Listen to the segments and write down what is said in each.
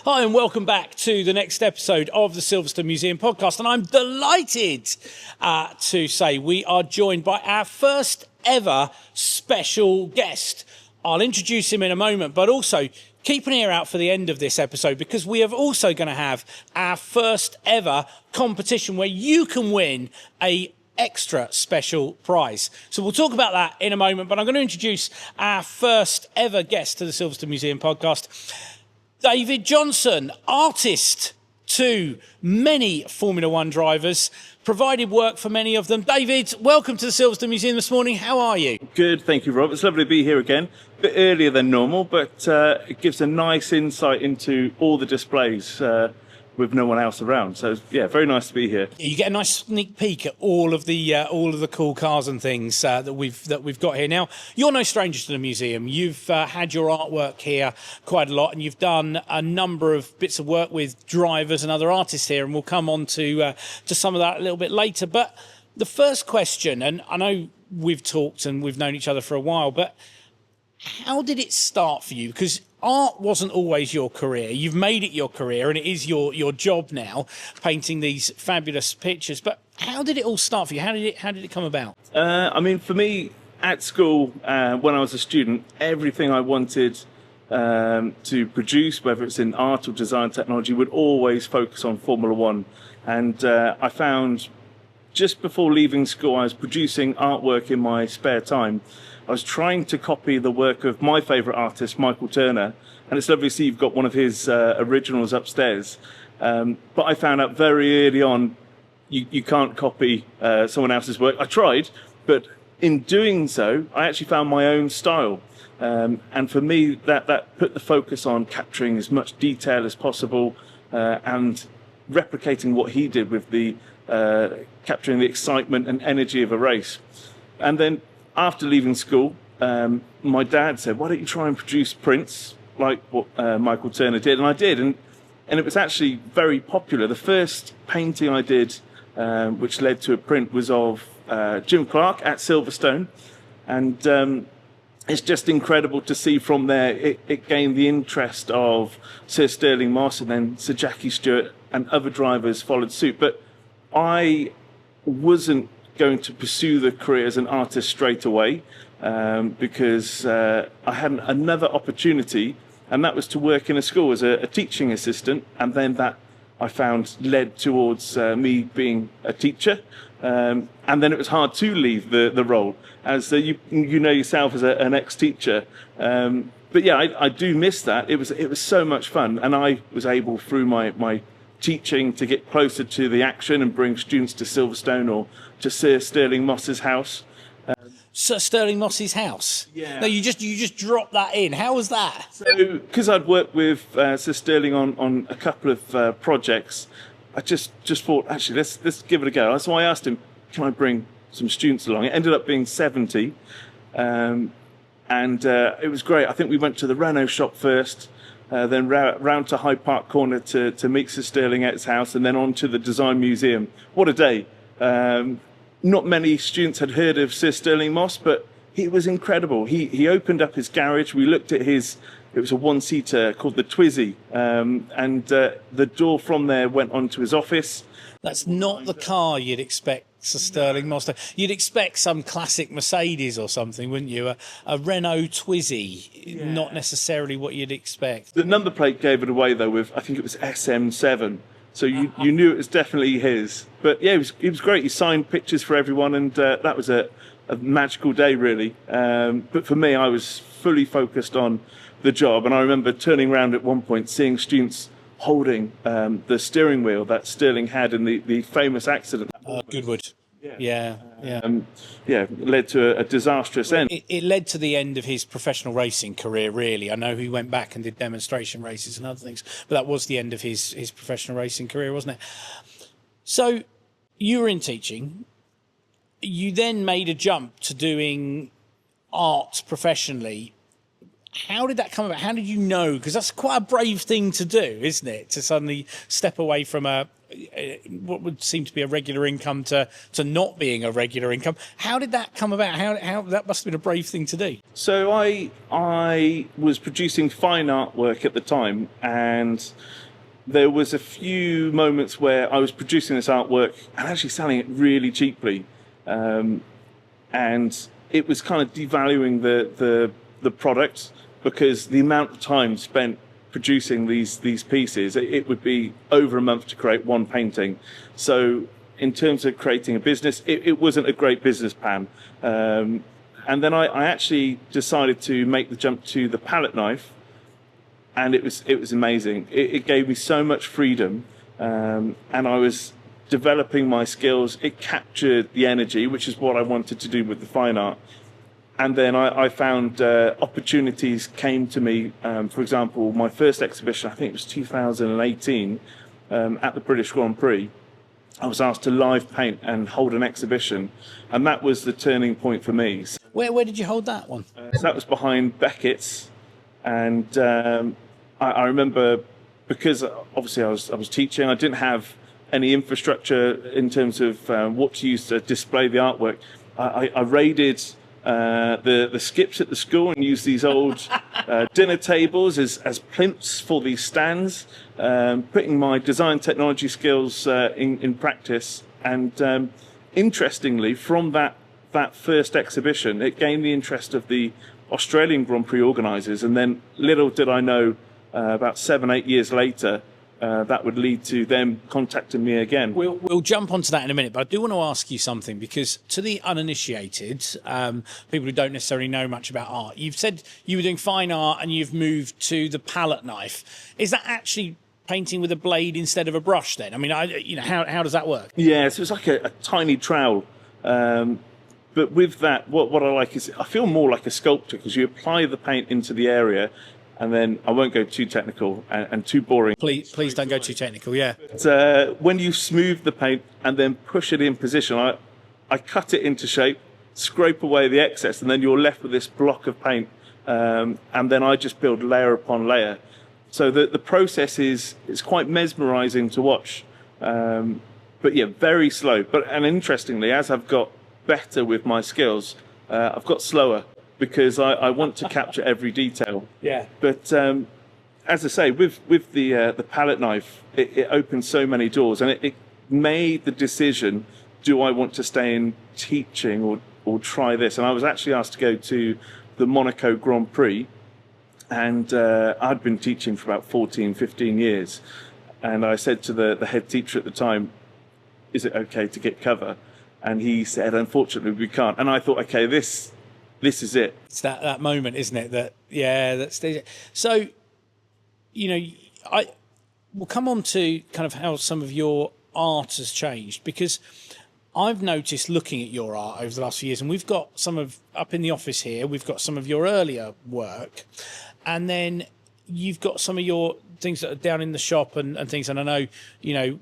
Hi and welcome back to the next episode of the Silverstone Museum podcast, and I'm delighted to say we are joined by our first ever special guest. I'll introduce him in a moment, but also keep an ear out for the end of this episode because we are also going to have our first ever competition where you can win a extra special prize. So we'll talk about that in a moment, but I'm going to introduce our first ever guest to the Silverstone Museum podcast. David Johnson, artist to many Formula One drivers, provided work for many of them. David, welcome to the Silverstone Museum this morning. How are you? Good, thank you, Rob. It's lovely to be here again. A bit earlier than normal, but it gives a nice insight into all the displays with no one else around. So, yeah, very nice to be here. You get a nice sneak peek at all of the cool cars and things that we've got here. Now, you're no stranger to the museum. You've had your artwork here quite a lot, and you've done a number of bits of work with drivers and other artists here, and we'll come on to some of that a little bit later. But the first question, and I know we've talked and we've known each other for a while, but how did it start for you? Because art wasn't always your career. You've made it your career and it is your job now, painting these fabulous pictures. But how did it all start for you? How did it come about? For me, at school, when I was a student, everything I wanted to produce, whether it's in art or design technology, would always focus on Formula One. And I found just before leaving school, I was producing artwork in my spare time. I was trying to copy the work of my favourite artist, Michael Turner, and it's lovely to see you've got one of his originals upstairs. But I found out very early on, you can't copy someone else's work. I tried, but in doing so, I actually found my own style. And for me, that put the focus on capturing as much detail as possible and replicating what he did with the capturing the excitement and energy of a race. And then after leaving school, my dad said, why don't you try and produce prints like what Michael Turner did? And I did, and it was actually very popular. The first painting I did, which led to a print, was of Jim Clark at Silverstone. And it's just incredible to see from there, it gained the interest of Sir Stirling Moss, and then Sir Jackie Stewart and other drivers followed suit. But I wasn't going to pursue the career as an artist straight away because I had another opportunity, and that was to work in a school as a teaching assistant, and then that I found led towards me being a teacher, and then it was hard to leave the role, as you know yourself as an ex-teacher. But yeah, I do miss that. It was so much fun, and I was able through my teaching to get closer to the action and bring students to Silverstone or to Sir Stirling Moss's house. Sir Stirling Moss's house? Yeah. No, you just dropped that in. How was that? So, because I'd worked with Sir Stirling on a couple of projects, I just thought, actually, let's give it a go. So I asked him, can I bring some students along? It ended up being 70, and it was great. I think we went to the Renault shop first, then round to Hyde Park Corner to meet Sir Stirling at his house, and then on to the Design Museum. What a day. Not many students had heard of Sir Stirling Moss, but he was incredible. He opened up his garage. We looked at it was a one-seater called the Twizy, and the door from there went onto his office. That's not the car you'd expect Sir Stirling Moss to. You'd expect some classic Mercedes or something, wouldn't you? A Renault Twizy, yeah. Not necessarily what you'd expect. The number plate gave it away, though, with, I think it was SM7. So you knew it was definitely his. But yeah, it was great. He signed pictures for everyone, and that was a magical day, really. But for me, I was fully focused on the job. And I remember turning around at one point, seeing students holding the steering wheel that Stirling had in the famous accident. Goodwood. Yeah. Led to a disastrous end. It led to the end of his professional racing career, really. I know he went back and did demonstration races and other things, but that was the end of his professional racing career, wasn't it? So you were in teaching. You then made a jump to doing art professionally. How did that come about? How did you know? Because that's quite a brave thing to do, isn't it? To suddenly step away from what would seem to be a regular income to not being a regular income. How did that come about? How that must have been a brave thing to do. So I was producing fine artwork at the time, and there was a few moments where I was producing this artwork and actually selling it really cheaply, and it was kind of devaluing the product, because the amount of time spent producing these pieces, it would be over a month to create one painting. So in terms of creating a business, it wasn't a great business plan. And then I actually decided to make the jump to the palette knife, and it was amazing. It gave me so much freedom, and I was developing my skills. It captured the energy, which is what I wanted to do with the fine art. And then I found opportunities came to me. For example, my first exhibition, I think it was 2018, at the British Grand Prix, I was asked to live paint and hold an exhibition, and that was the turning point for me. Where did you hold that one? So that was behind Beckett's, and I remember, because obviously I was teaching, I didn't have any infrastructure in terms of what to use to display the artwork. I raided the skips at the school and used these old dinner tables as plinths for these stands, putting my design technology skills in practice. And interestingly, from that first exhibition, it gained the interest of the Australian Grand Prix organisers. And then little did I know, about 7-8 years later, that would lead to them contacting me again. We'll jump onto that in a minute, but I do want to ask you something, because to the uninitiated, people who don't necessarily know much about art, you've said you were doing fine art and you've moved to the palette knife. Is that actually painting with a blade instead of a brush then? I mean, how does that work? Yeah, so it's like a tiny trowel. But with that, what I like is I feel more like a sculptor, because you apply the paint into the area. And then I won't go too technical and too boring. Please don't go too technical, yeah. But, when you smooth the paint and then push it in position, I cut it into shape, scrape away the excess, and then you're left with this block of paint. And then I just build layer upon layer. So the process is quite mesmerizing to watch. But yeah, very slow. And interestingly, as I've got better with my skills, I've got slower, because I want to capture every detail. Yeah. But as I say, with the palette knife, it opened so many doors, and it made the decision: do I want to stay in teaching or try this? And I was actually asked to go to the Monaco Grand Prix, and I'd been teaching for about 14, 15 years, and I said to the head teacher at the time, "Is it okay to get cover?" And he said, "Unfortunately, we can't." And I thought, okay, this is it. It's that moment, isn't it? That's so. We'll come on to kind of how some of your art has changed, because I've noticed looking at your art over the last few years, and we've got up in the office here. We've got some of your earlier work, and then you've got some of your things that are down in the shop and things. And I know,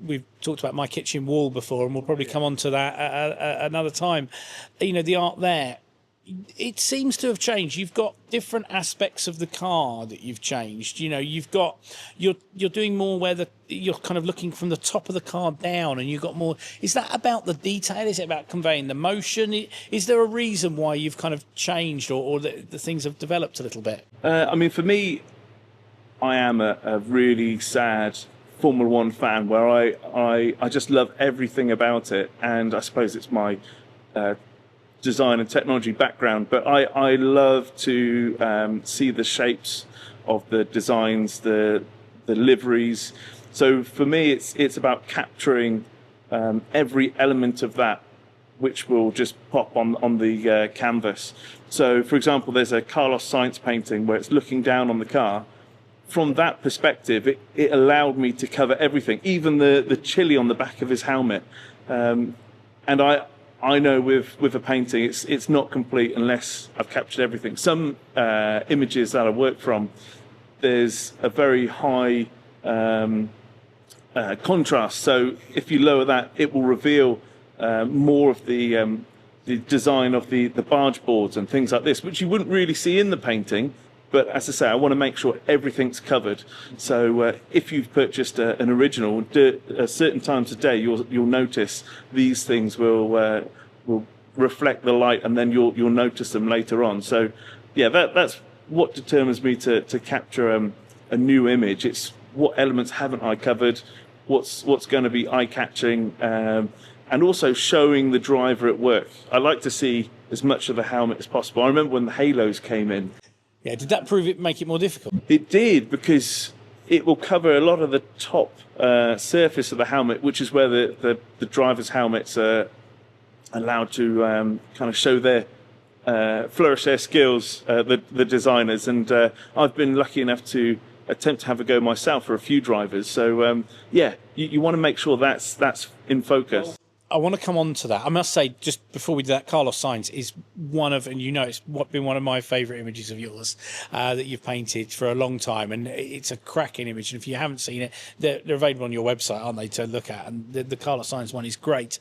we've talked about my kitchen wall before, and we'll probably come on to that at another time. The art there. It seems to have changed. You've got different aspects of the car that you've changed. You've got you're doing more where you're kind of looking from the top of the car down, and you've got more. Is that about the detail? Is it about conveying the motion? Is there a reason why you've kind of changed, or the things have developed a little bit? I mean, for me, I am a really sad Formula One fan, where I just love everything about it, and I suppose it's my design and technology background, but I love to see the shapes of the designs, the liveries. So for me, it's about capturing every element of that, which will just pop on the canvas. So, for example, there's a Carlos Sainz painting where it's looking down on the car. From that perspective, it allowed me to cover everything, even the chili on the back of his helmet. And I know with a painting, it's not complete unless I've captured everything. Some images that I work from, there's a very high contrast. So if you lower that, it will reveal more of the design of the barge boards and things like this, which you wouldn't really see in the painting. But as I say, I want to make sure everything's covered. So if you've purchased an original, at certain times of day, you'll notice these things will reflect the light, and then you'll notice them later on. So yeah, that's what determines me to capture a new image. It's what elements haven't I covered, what's going to be eye-catching, and also showing the driver at work. I like to see as much of the helmet as possible. I remember when the halos came in. Yeah, did that make it more difficult? It did, because it will cover a lot of the top surface of the helmet, which is where the driver's helmets are allowed to kind of show their flourish their skills, the designers. And I've been lucky enough to attempt to have a go myself for a few drivers. So yeah, you want to make sure that's in focus. I want to come on to that. I must say, just before we do that, Carlos Sainz is it's been one of my favourite images of yours that you've painted for a long time, and it's a cracking image. And if you haven't seen it, they're available on your website, aren't they, to look at? And the Carlos Sainz one is great.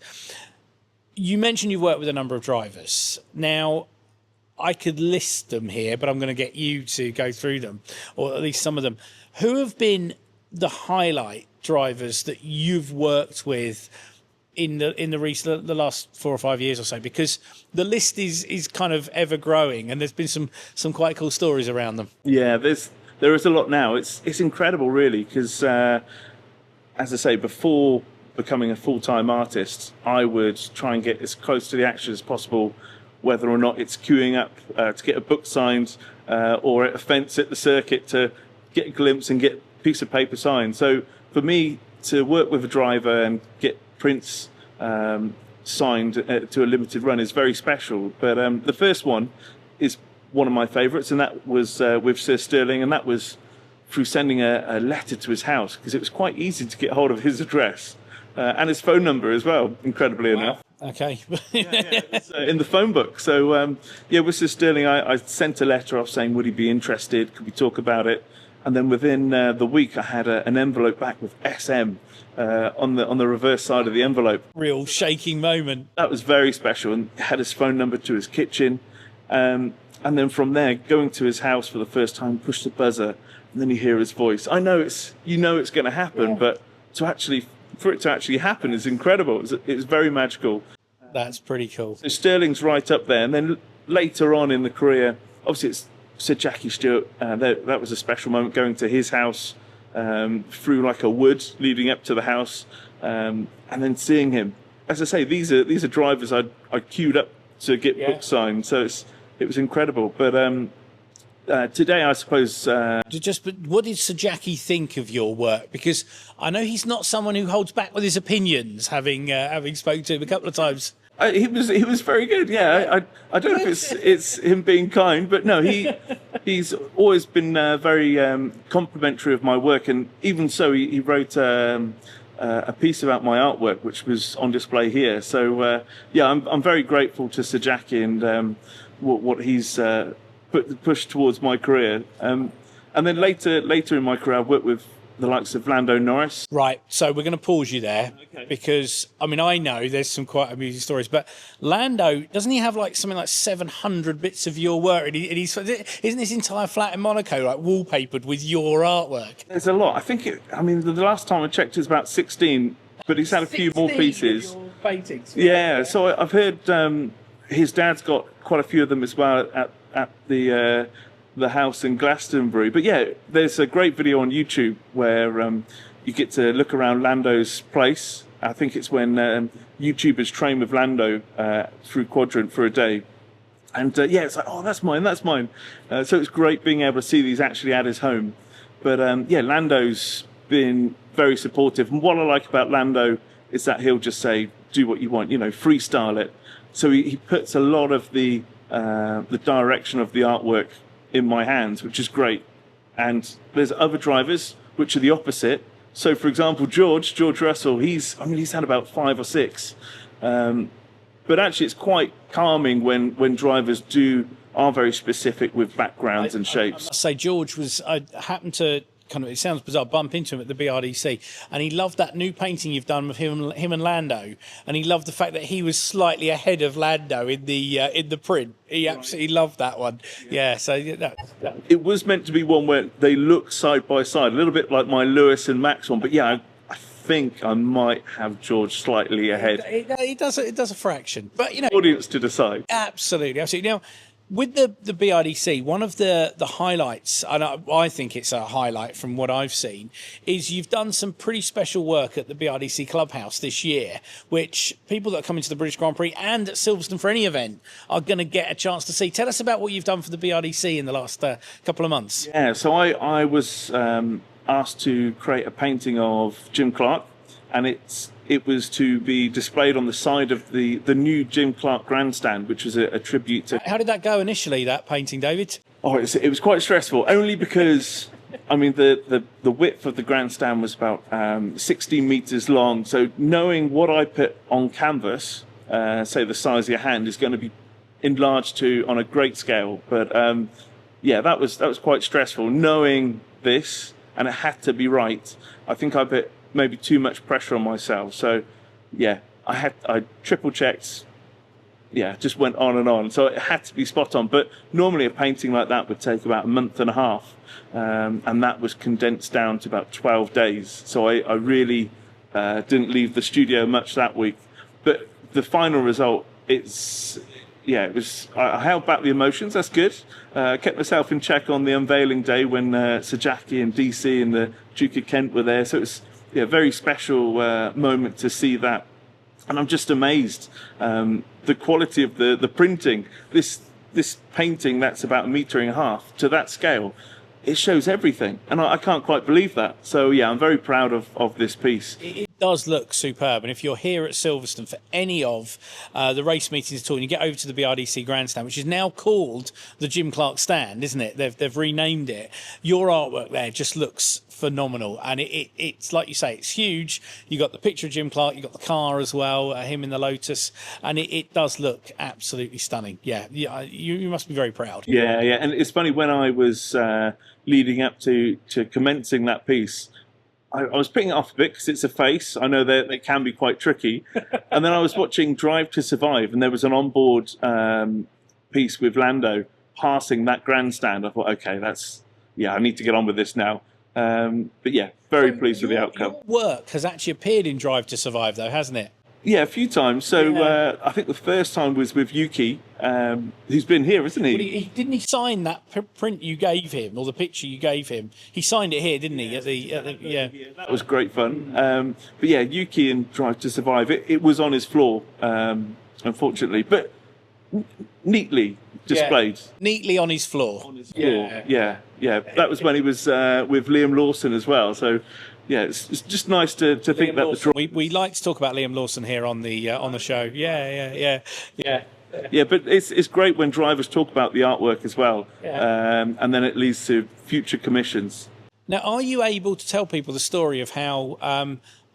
You mentioned you've worked with a number of drivers. Now, I could list them here, but I'm going to get you to go through them, or at least some of them. Who have been the highlight drivers that you've worked with in the last 4 or 5 years or so? Because the list is kind of ever growing, and there's been some quite cool stories around them. Yeah, there is a lot now. It's incredible, really, because as I say, before becoming a full-time artist, I would try and get as close to the action as possible, whether or not it's queuing up to get a book signed or at a fence at the circuit to get a glimpse and get a piece of paper signed. So for me to work with a driver and get prints signed to a limited run is very special. But the first one is one of my favourites, and that was with Sir Stirling, and that was through sending a letter to his house, because it was quite easy to get hold of his address and his phone number as well, incredibly enough. Okay. It's, in the phone book. So with Sir Stirling, I sent a letter off saying, would he be interested? Could we talk about it? And then within the week, I had an envelope back with SM on the reverse side of the envelope. Real shaking moment. That was very special, and had his phone number to his kitchen. And then from there, going to his house for the first time, push the buzzer, and then you hear his voice. I know it's going to happen, but for it to actually happen is incredible. It's very magical. That's pretty cool. So Stirling's right up there, and then later on in the career, obviously it's Sir Jackie Stewart. That was a special moment, going to his house through like a wood leading up to the house, and then seeing him. As I say, these are drivers I queued up to get book signed, so it was incredible. But today, I suppose. But what did Sir Jackie think of your work? Because I know he's not someone who holds back with his opinions, having spoken to him a couple of times. He was very good. Yeah, I don't know if it's him being kind, but no, he's always been very complimentary of my work, and even so, he wrote a piece about my artwork, which was on display here. So I'm very grateful to Sir Jackie and what he's pushed towards my career. And then later in my career, I've worked with the likes of Lando Norris. Right, so we're going to pause you there, because I know there's some quite amusing stories, but Lando, doesn't he have something like 700 bits of your work? And he's isn't his entire flat in Monaco wallpapered with your artwork? There's a lot. I think the last time I checked, it's about 16, but he's had a few more pieces. Of your paintings. Yeah, so I've heard his dad's got quite a few of them as well at the house in Glastonbury. But yeah, there's a great video on YouTube where you get to look around Lando's place. I think it's when YouTubers train with Lando through Quadrant for a day. And it's like, oh, that's mine. So it's great being able to see these actually at his home. But Lando's been very supportive. And what I like about Lando is that he'll just say, do what you want, freestyle it. So he puts a lot of the direction of the artwork in my hands, which is great. And there's other drivers which are the opposite. So, for example, George Russell, he's had about 5 or 6. But actually, it's quite calming when drivers are very specific with backgrounds and shapes. I must say, George I happened to kind of, it sounds bizarre, bump into him at the BRDC, and he loved that new painting you've done with him and Lando, and he loved the fact that he was slightly ahead of Lando in the print. He absolutely loved that one. Yeah, so It was meant to be one where they look side by side, a little bit like my Lewis and Max one, but yeah, I think I might have George slightly ahead. It does a fraction, but Audience to decide. Absolutely. Now, with the BRDC, one of the highlights, and I think it's a highlight from what I've seen, is you've done some pretty special work at the BRDC Clubhouse this year, which people that are coming to the British Grand Prix and at Silverstone for any event are going to get a chance to see. Tell us about what you've done for the BRDC in the last couple of months. Yeah, so I was asked to create a painting of Jim Clark, and it was to be displayed on the side of the new Jim Clark grandstand, which was a tribute to... How did that go initially, that painting, David? Oh, it was quite stressful, only because, I mean, the width of the grandstand was about 16 metres long, so knowing what I put on canvas, say the size of your hand, is going to be enlarged to on a great scale. But yeah, that was quite stressful, knowing this, and it had to be right. I think I put maybe too much pressure on myself. So yeah, I triple checked. Yeah, just went on and on. So it had to be spot on. But normally a painting like that would take about a month and a half. And that was condensed down to about 12 days. So I really didn't leave the studio much that week. But the final result, it was. I held back the emotions. That's good. Kept myself in check on the unveiling day when Sir Jackie and DC and the Duke of Kent were there. So it was a very special moment to see that, and I'm just amazed the quality of the printing. This painting that's about 1.5 meters to that scale, it shows everything, and I can't quite believe that. So yeah, I'm very proud of this piece. It does look superb, and if you're here at Silverstone for any of the race meetings at all, and you get over to the BRDC Grandstand, which is now called the Jim Clark Stand, isn't it? They've renamed it. Your artwork there just looks phenomenal, and it's like you say, it's huge. You got the picture of Jim Clark, you got the car as well, him in the Lotus, and it does look absolutely stunning. Yeah, you must be very proud. Yeah, and it's funny, when I was leading up to commencing that piece, I was putting it off a bit because it's a face. I know they can be quite tricky. And then I was watching Drive to Survive, and there was an onboard piece with Lando passing that grandstand. I thought, okay, I need to get on with this now. But yeah, very pleased with the outcome. Your work has actually appeared in Drive to Survive, though, hasn't it? Yeah, a few times. So I think the first time was with Yuki, who's been here, isn't he? Well, didn't he sign that print you gave him, or the picture you gave him? He signed it here, didn't he? Yeah, that was great fun. But yeah, Yuki in Drive to Survive, it was on his floor, unfortunately, but neatly displayed. Yeah. Neatly on his floor. Yeah. That was when he was with Liam Lawson as well. So yeah, it's just nice to think about the draw. We like to talk about Liam Lawson here on the show. Yeah. Yeah, but it's great when drivers talk about the artwork as well, and then it leads to future commissions. Now, are you able to tell people the story of how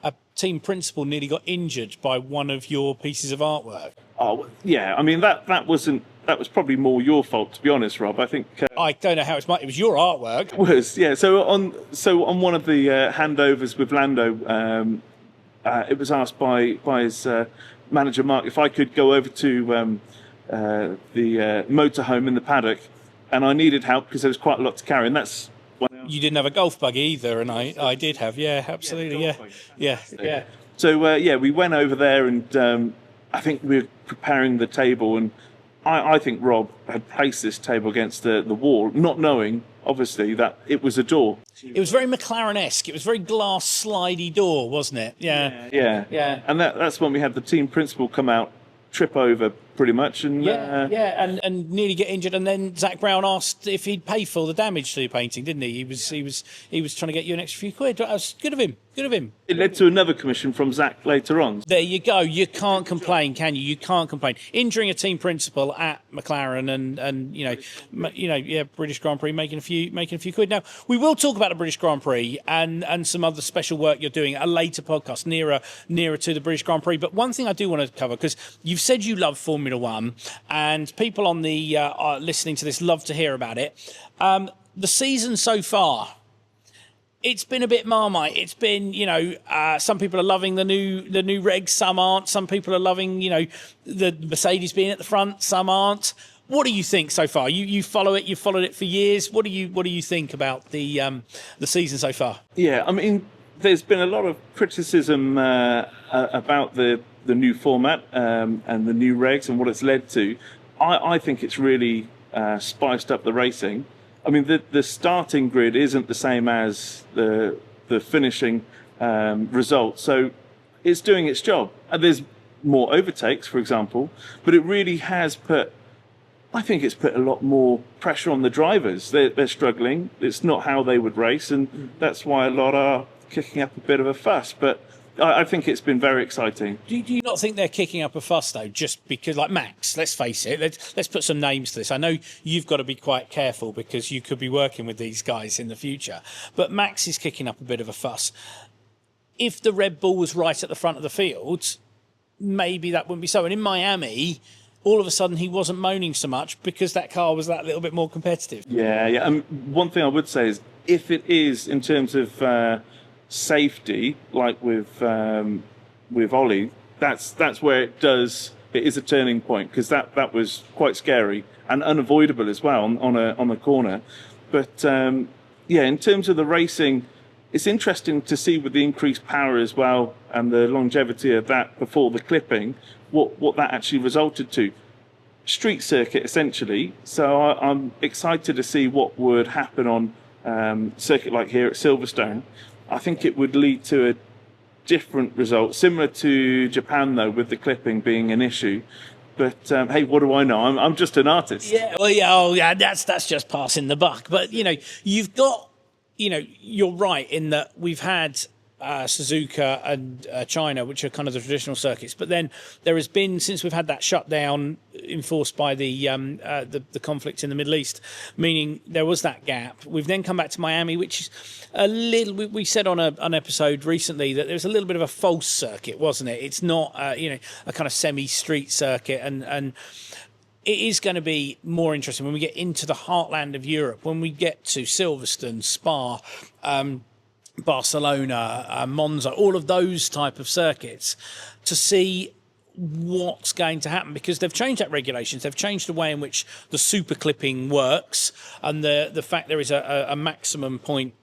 a team principal nearly got injured by one of your pieces of artwork? Oh yeah, I mean that was probably more your fault, to be honest, Rob. I think I don't know how it was your artwork. It was, yeah. So on one of the handovers with Lando, it was asked by his manager Mark if I could go over to the motorhome in the paddock, and I needed help because there was quite a lot to carry, and that's. You didn't have a golf buggy either, and I did have. Yeah, absolutely. Yeah. So we went over there, and I think we were preparing the table, and I think Rob had placed this table against the wall, not knowing, obviously, that it was a door. It was very McLaren-esque. It was very glass slidey door, wasn't it? Yeah. And that's when we had the team principal come out, trip over pretty much, and and nearly get injured. And then Zach Brown asked if he'd pay for the damage to your painting, didn't he? He was trying to get you an extra few quid. That was good of him. It led to another commission from Zach later on. There you go. You can't complain, can you? You can't complain. Injuring a team principal at McLaren and British Grand Prix making a few quid. Now we will talk about the British Grand Prix and some other special work you're doing at a later podcast nearer to the British Grand Prix. But one thing I do want to cover, because you've said you love Formula One, and people on the listening to this love to hear about it. The season so far. it's been a bit Marmite. It's been, some people are loving the new regs, some aren't. Some people are loving, the Mercedes being at the front, some aren't. What do you think so far? You follow it. You've followed it for years. What do you think about the season so far? Yeah, I mean, there's been a lot of criticism about the new format and the new regs and what it's led to. I think it's really spiced up the racing. I mean, the starting grid isn't the same as the finishing result, so it's doing its job. And there's more overtakes, for example, but it really has I think it's put a lot more pressure on the drivers. They're struggling. It's not how they would race, and that's why a lot are kicking up a bit of a fuss. But I think it's been very exciting. Do you not think they're kicking up a fuss, though, just because, like Max, let's face it, let's put some names to this. I know you've got to be quite careful because you could be working with these guys in the future, but Max is kicking up a bit of a fuss. If the Red Bull was right at the front of the field, maybe that wouldn't be so. And in Miami, all of a sudden he wasn't moaning so much because that car was that little bit more competitive. Yeah. One thing I would say is, if it is in terms of safety, like with Ollie, that's where it is a turning point, because that was quite scary and unavoidable as well on a corner. But in terms of the racing, it's interesting to see with the increased power as well and the longevity of that before the clipping, what that actually resulted to. Street circuit, essentially. So I'm excited to see what would happen on circuit like here at Silverstone. I think it would lead to a different result, similar to Japan, though, with the clipping being an issue. But hey, what do I know? I'm just an artist. Yeah, that's just passing the buck. But you've got, you're right in that we've had Suzuka and China, which are kind of the traditional circuits. But then there has been, since we've had that shutdown enforced by the conflict in the Middle East, meaning there was that gap. We've then come back to Miami, which is a little. We said on an episode recently that there was a little bit of a false circuit, wasn't it? It's not a kind of semi-street circuit, and it is going to be more interesting when we get into the heartland of Europe, when we get to Silverstone, Spa, Barcelona, Monza, all of those type of circuits, to see what's going to happen, because they've changed that regulations. They've changed the way in which the super clipping works, and the fact there is a maximum point.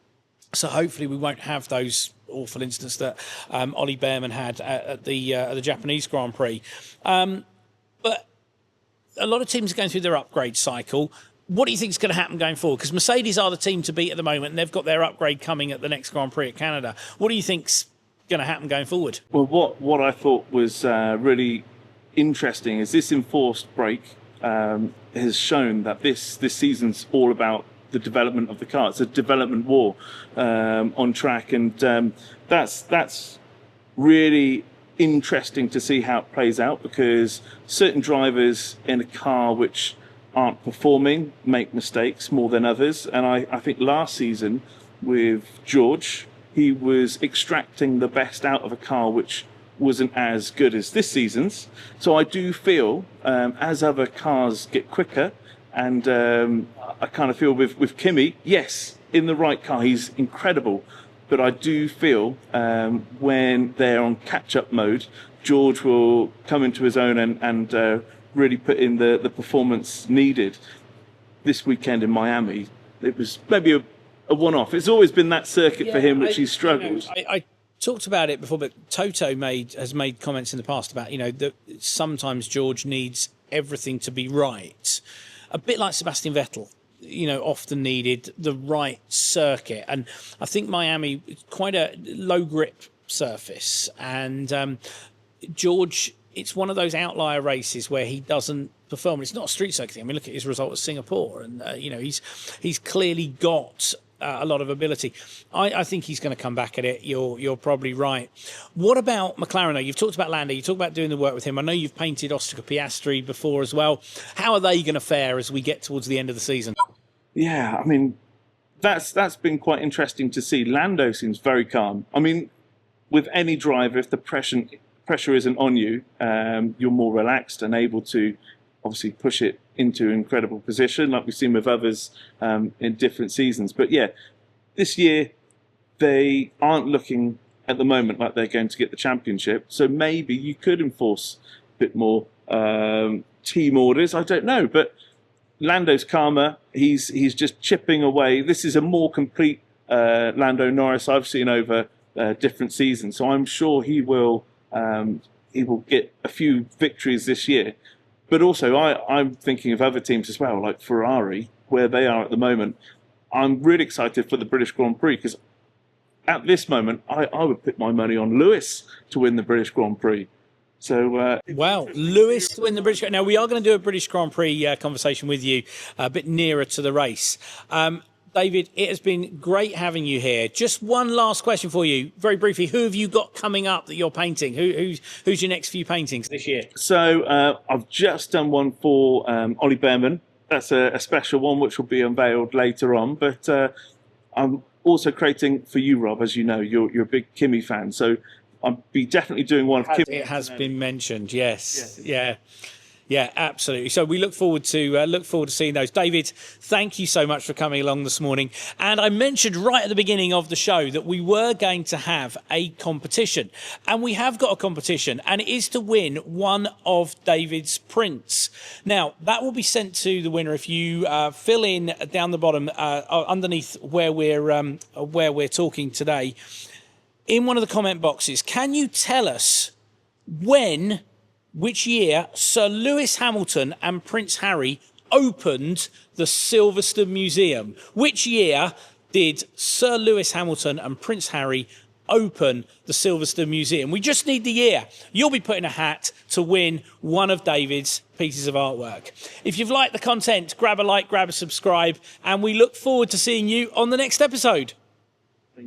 So hopefully we won't have those awful incidents that Ollie Behrman had at the Japanese Grand Prix. But a lot of teams are going through their upgrade cycle. What do you think is going to happen going forward? Because Mercedes are the team to beat at the moment, and they've got their upgrade coming at the next Grand Prix at Canada. What do you think's going to happen going forward? Well, what I thought was really interesting is this enforced brake has shown that this season's all about the development of the car. It's a development war on track, and that's really interesting to see how it plays out, because certain drivers in a car which aren't performing make mistakes more than others. And I think last season with George, he was extracting the best out of a car which wasn't as good as this season's. So I do feel as other cars get quicker, and I kind of feel with Kimi, yes, in the right car he's incredible, but I do feel when they're on catch-up mode, George will come into his own and really put in the performance needed. This weekend in Miami, it was maybe a one-off. It's always been that circuit for him which he's struggled. I talked about it before, but Toto has made comments in the past about that sometimes George needs everything to be right, a bit like Sebastian Vettel. Often needed the right circuit, and I think Miami is quite a low grip surface, and George, it's one of those outlier races where he doesn't perform. It's not a street circuit thing. I mean, look at his result at Singapore, and he's clearly got a lot of ability. I think he's going to come back at it. You're probably right. What about McLaren, though? You've talked about Lando. You talked about doing the work with him. I know you've painted Oscar Piastri before as well. How are they going to fare as we get towards the end of the season? Yeah, I mean, that's been quite interesting to see. Lando seems very calm. I mean, with any driver, if the pressure isn't on you, you're more relaxed and able to obviously push it into an incredible position, like we've seen with others in different seasons. But yeah, this year, they aren't looking at the moment like they're going to get the championship. So maybe you could enforce a bit more team orders. I don't know, but Lando's calmer. He's just chipping away. This is a more complete Lando Norris I've seen over different seasons. So I'm sure he will get a few victories this year. But also, I'm thinking of other teams as well, like Ferrari, where they are at the moment. I'm really excited for the British Grand Prix because at this moment, I would put my money on Lewis to win the British Grand Prix. So, wow, Lewis to win the British. Now, we are going to do a British Grand Prix conversation with you a bit nearer to the race. David, it has been great having you here. Just one last question for you, very briefly. Who have you got coming up that you're painting? Who's your next few paintings this year? So I've just done one for Ollie Behrman. That's a special one which will be unveiled later on. But I'm also creating for you, Rob. As you know, you're a big Kimi fan. So I'll be definitely doing one of Kimi. It has been mentioned, yes. Yeah. Yeah, absolutely. So we look forward to seeing those. David, thank you so much for coming along this morning. And I mentioned right at the beginning of the show that we were going to have a competition, and we have got a competition, and it is to win one of David's prints. Now that will be sent to the winner if you fill in down the bottom underneath where we're talking today, in one of the comment boxes. Can you tell us which year Sir Lewis Hamilton and Prince Harry opened the Silverstone Museum? Which year did Sir Lewis Hamilton and Prince Harry open the Silverstone Museum? We just need the year. You'll be put in a hat to win one of David's pieces of artwork. If you've liked the content, grab a like, grab a subscribe, and we look forward to seeing you on the next episode.